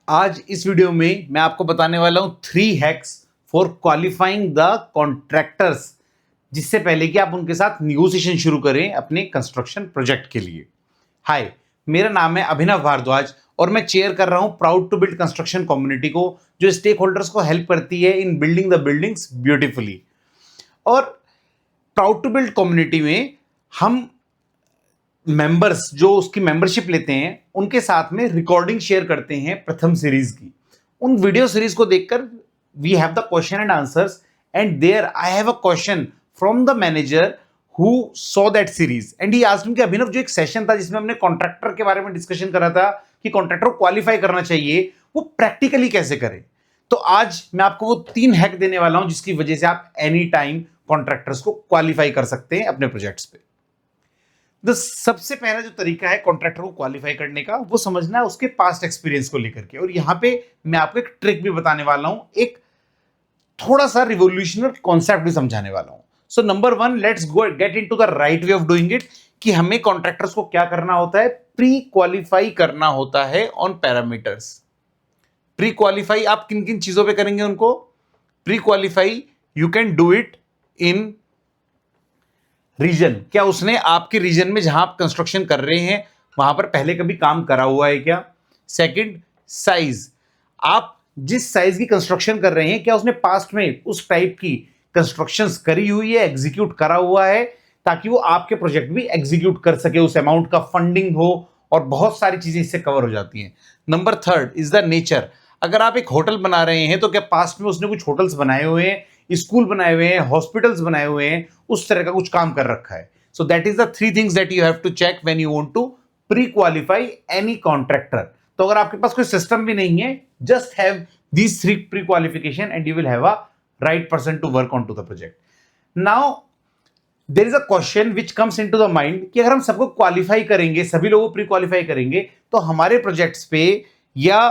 आज इस वीडियो में मैं आपको बताने वाला हूं 3 hacks for qualifying the contractors, जिससे पहले कि आप उनके साथ निगोशिएशन शुरू करें अपने कंस्ट्रक्शन प्रोजेक्ट के लिए। हाय, मेरा नाम है अभिनव भारद्वाज और मैं चेयर कर रहा हूं proud to build construction community को, जो स्टेक होल्डर्स को हेल्प करती है in building the buildings beautifully. और प्राउड टू बिल्ड कम्युनिटी में हम मेंबर्स जो उसकी मेंबरशिप लेते हैं उनके साथ में रिकॉर्डिंग शेयर करते हैं प्रथम सीरीज की। उन वीडियो सीरीज को देखकर we have the question and answers, and there I have a question from the manager who saw that series and he asked me कि अभिनव, जो एक सेशन था जिसमें हमने कॉन्ट्रैक्टर के बारे में डिस्कशन करा था कि कॉन्ट्रैक्टर को क्वालिफाई करना चाहिए, वो प्रैक्टिकली कैसे करें। तो आज मैं आपको वो 3 हैक देने वाला हूं जिसकी वजह से आप एनी टाइम कॉन्ट्रैक्टर्स को क्वालिफाई कर सकते हैं अपने प्रोजेक्ट्स पे। सबसे पहला जो तरीका है कॉन्ट्रैक्टर को क्वालिफाई करने का, वो समझना है उसके पास्ट एक्सपीरियंस को लेकर के। और यहां पे मैं आपको एक ट्रिक भी बताने वाला हूं, एक थोड़ा सा रिवोल्यूशनरी कॉन्सेप्ट भी समझाने वाला हूं। So number 1, let's go get into the right way of doing it, कि हमें कॉन्ट्रैक्टर्स को क्या करना होता है, प्री क्वालिफाई करना होता है ऑन पैरामीटर्स। प्री क्वालिफाई आप किन किन चीजों पे करेंगे उनको? Pre qualify you can do it in region. क्या उसने आपके रीजन में जहां आप कंस्ट्रक्शन कर रहे हैं वहां पर पहले कभी काम करा हुआ है क्या? Second, size. आप जिस साइज की कंस्ट्रक्शन कर रहे हैं क्या उसने पास्ट में उस टाइप की कंस्ट्रक्शंस करी हुई है, एग्जीक्यूट करा हुआ है, ताकि वो आपके प्रोजेक्ट भी एग्जीक्यूट कर सके, उस अमाउंट का फंडिंग हो, और बहुत सारी चीजें इससे कवर हो जाती हैं। Number 3 is the nature. अगर आप एक होटल बना रहे हैं तो क्या पास्ट में उसने कुछ होटल्स बनाए हुए हैं, स्कूल बनाए हुए हैं, हॉस्पिटल्स बनाए हुए हैं, उस तरह का कुछ काम कर रखा है? So that is the 3 things that you have to check when you want to pre qualify any contractor. तो अगर आपके पास कोई सिस्टम भी नहीं है, just have these 3 pre-qualification and you will have a right person to work on to the project. Now there is a question which comes into the mind कि अगर हम सबको क्वालिफाई करेंगे, सभी लोगों को प्री क्वालिफाई करेंगे, तो हमारे प्रोजेक्ट्स पे या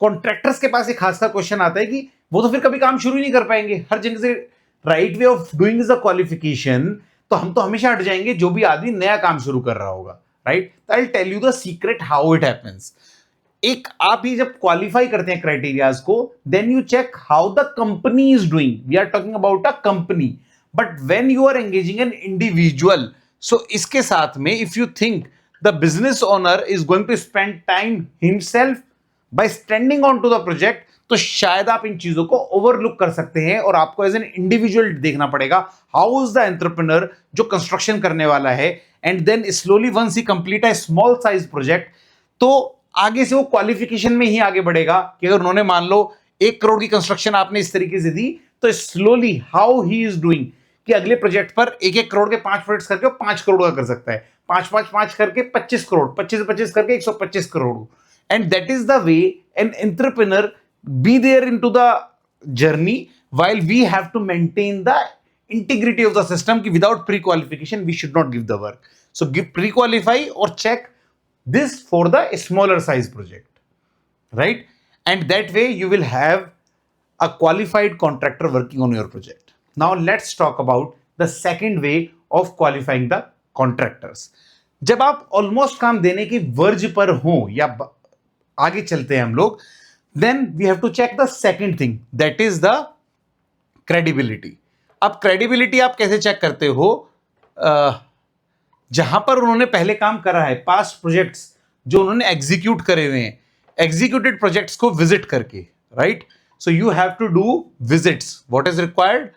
कॉन्ट्रैक्टर्स के पास एक खास का क्वेश्चन आता है कि वो तो फिर कभी काम शुरू ही नहीं कर पाएंगे। हर जगह से right way of doing is a qualification, तो हम तो हमेशा हट जाएंगे जो भी आदमी नया काम शुरू कर रहा होगा, right? I will tell you the secret how it happens. एक आप ही जब क्वालिफाई करते हैं क्राइटेरियाज को, then you check how the company is doing. We are talking about a company, but when you are engaging an individual, so इसके साथ में if you think the business owner is going to spend time himself by standing on to the project, तो शायद आप इन चीजों को overlook कर सकते हैं और आपको एज एन इंडिविजुअल देखना पड़ेगा हाउ इज द एंटरप्रेन्योर जो कंस्ट्रक्शन करने वाला है। And then slowly once he complete a small size project, तो आगे से वो क्वालिफिकेशन में ही आगे बढ़ेगा कि अगर उन्होंने मान लो 1 करोड़ की कंस्ट्रक्शन आपने इस तरीके से दी, तो slowly how he is doing कि अगले प्रोजेक्ट पर 1-1 करोड़ के 5 प्रोजेक्ट्स करके वो 5 करोड़ का कर सकता है, 5-5-5 करके 25 करोड़, 25-25 करके 125 crore. And that is the way an entrepreneur be there into the journey, while we have to maintain the integrity of the system कि without pre-qualification we should not give the work. So give pre-qualify or check this for the smaller size project, right? And that way you will have a qualified contractor working on your project. Now let's talk about the second way of qualifying the contractors. जब आप almost काम देने की verge पर हो या आगे चलते हैं हम लोग, then we have to check the second thing, that is the credibility. अब credibility आप कैसे चेक करते हो? जहां पर उन्होंने पहले काम करा है, पास्ट प्रोजेक्ट्स जो उन्होंने एग्जीक्यूट करे हुए हैं, एग्जीक्यूटेड प्रोजेक्ट्स को विजिट करके, right? So you have to do visits, what is required?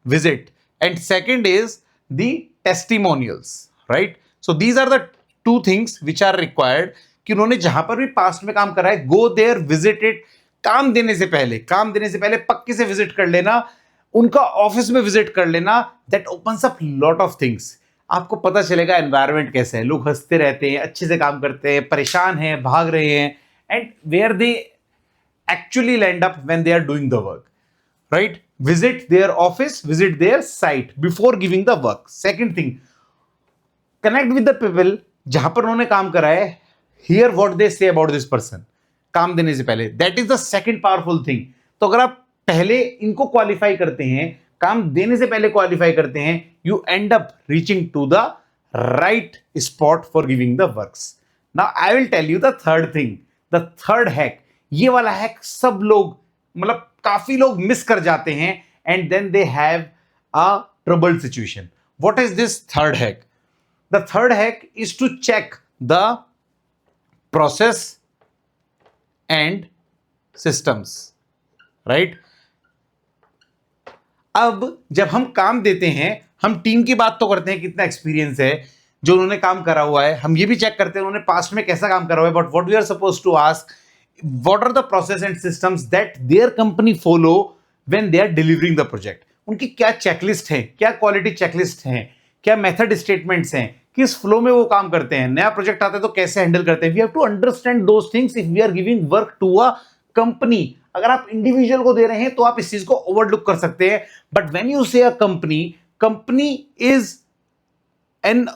Visit. And second is the testimonials, right? So these are the 2 things which are required कि उन्होंने जहां पर भी पास्ट में काम करा है, गो देयर, विजिट इट। काम देने से पहले पक्के से विजिट कर लेना, उनका ऑफिस में विजिट कर लेना। That opens up lot of things. आपको पता चलेगा एनवायरनमेंट कैसे है, लोग हंसते रहते हैं, अच्छे से काम करते हैं, परेशान हैं, भाग रहे हैं, and where they actually land up when they are doing the work, right? Visit their office, visit their site before giving the work. Second thing, connect with the people जहां पर उन्होंने काम करा है, here what they say about this person, काम देने से पहले। That is the second powerful thing. तो अगर आप पहले इनको क्वालिफाई करते हैं, काम देने से पहले क्वालिफाई करते हैं, you end up reaching to the right spot for giving the works. Now I will tell you the third thing, the third hack ये वाला हैक सब लोग मतलब काफी लोग मिस कर जाते हैं and then they have a troubled situation. What is this third hack? The third hack is to check the process and systems, right? अब जब हम काम देते हैं, हम टीम की बात तो करते हैं, कितना एक्सपीरियंस है, जो उन्होंने काम करा हुआ है, हम ये भी चेक करते हैं उन्होंने पास्ट में कैसा काम करा हुआ है. But what we are suppose to ask, what are the process and systems that their company follow when they are delivering the project. उनकी क्या चेकलिस्ट है, क्या क्वालिटी चेकलिस्ट है, क्या मेथड स्टेटमेंट्स हैं, किस फ्लो में वो काम करते हैं, नया प्रोजेक्ट आता है तो कैसे हैंडल करते हैं. We have to understand those things if we are giving work to a company. अगर आप इंडिविजुअल को दे रहे हैं तो आप इस चीज को ओवरलुक कर सकते हैं. बट व्हेन यू से a company, company is an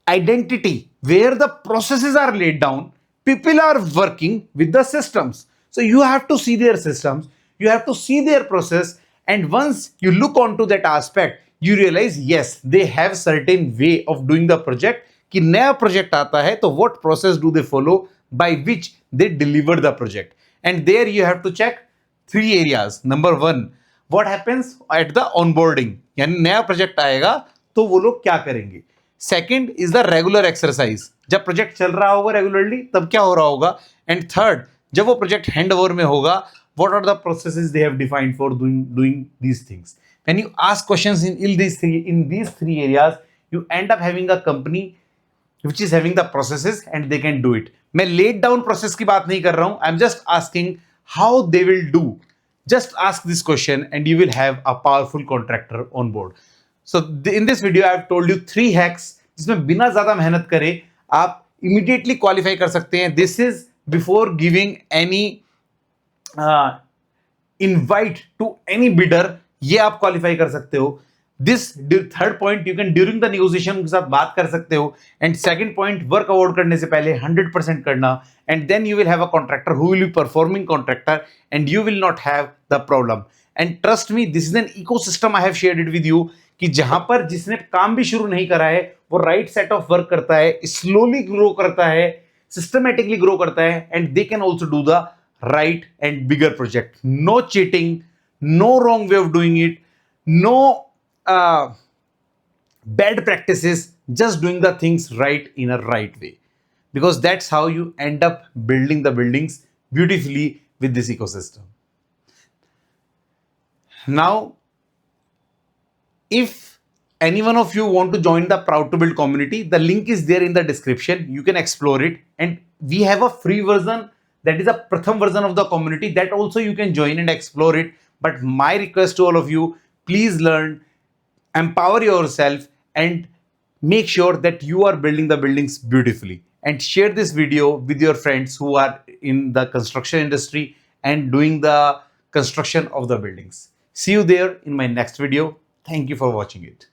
identity where the processes are laid down, people are working with the systems, so you have to see their systems, you have to see their process, and once you look onto that aspect you realize yes, they have certain way of doing the project. कि नया project आता है तो what process do they follow by which they deliver the project, and there you have to check three areas. Number one, what happens at the onboarding, यानी नया project आएगा तो वो लोग क्या करेंगे. Second is the regular exercise, जब project चल रहा होगा रेगुलरली तब क्या हो रहा होगा. एंड थर्ड, जब वो प्रोजेक्ट हैंड ओवर में होगा, what are the processes they have defined for doing these things. When you ask questions in these three areas, you end up having a company which is having the processes and they can do it. मैं laid down process की बात नहीं कर रहा हूं, I'm just asking how they will do. Just ask this question and you will have a powerful contractor on board. So in this video I have told you 3 hacks जिसमें बिना ज्यादा मेहनत करे आप immediately qualify कर सकते हैं. This is before giving any invite to any bidder, ये आप qualify कर सकते हो. This third point you can during the negotiation उनके साथ बात कर सकते हो. And second point, work award करने से पहले 100% करना, and then you will have a contractor who will be performing contractor and you will not have the problem. And trust me, this is an ecosystem I have shared it with you कि जहां पर जिसने काम भी शुरू नहीं करा है वो राइट सेट ऑफ वर्क करता है, स्लोली ग्रो करता है, सिस्टमेटिकली ग्रो करता है, and they can also do the right and bigger project. No cheating, no wrong way of doing it, no bad practices, just doing the things right in a right way, because that's how you end up building the buildings beautifully with this ecosystem. Now if any one of you want to join the Proud to Build community, the link is there in the description. You can explore it, and we have a free version that is a pratham version of the community that also you can join and explore it. But my request to all of you, please learn, empower yourself, and make sure that you are building the buildings beautifully, and share this video with your friends who are in the construction industry and doing the construction of the buildings. See you there in my next video. Thank you for watching it.